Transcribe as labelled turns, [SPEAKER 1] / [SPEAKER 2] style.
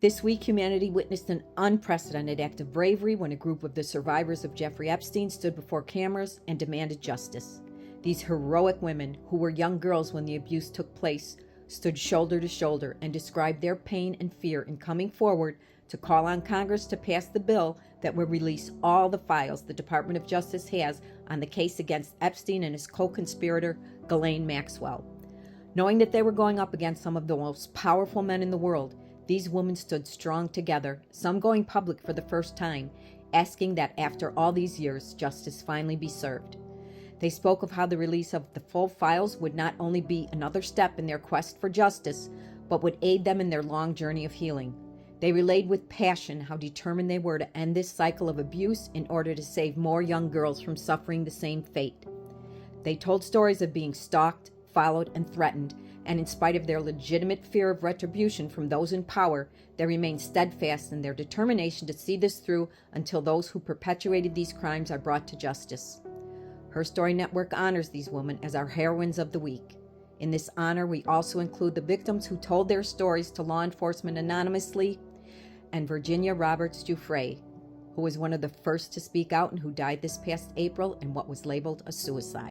[SPEAKER 1] This week, humanity witnessed an unprecedented act of bravery when a group of the survivors of Jeffrey Epstein stood before cameras and demanded justice. These heroic women, who were young girls when the abuse took place, stood shoulder to shoulder and described their pain and fear in coming forward to call on Congress to pass the bill that would release all the files the Department of Justice has on the case against Epstein and his co-conspirator, Ghislaine Maxwell. Knowing that they were going up against some of the most powerful men in the world, these women stood strong together, some going public for the first time, asking that after all these years, justice finally be served. They spoke of how the release of the full files would not only be another step in their quest for justice, but would aid them in their long journey of healing. They relayed with passion how determined they were to end this cycle of abuse in order to save more young girls from suffering the same fate. They told stories of being stalked, followed, and threatened, and in spite of their legitimate fear of retribution from those in power, they remain steadfast in their determination to see this through until those who perpetuated these crimes are brought to justice. Her Story Network honors these women as our heroines of the week. In this honor, we also include the victims who told their stories to law enforcement anonymously, and Virginia Roberts Giuffre, who was one of the first to speak out and who died this past April in what was labeled a suicide.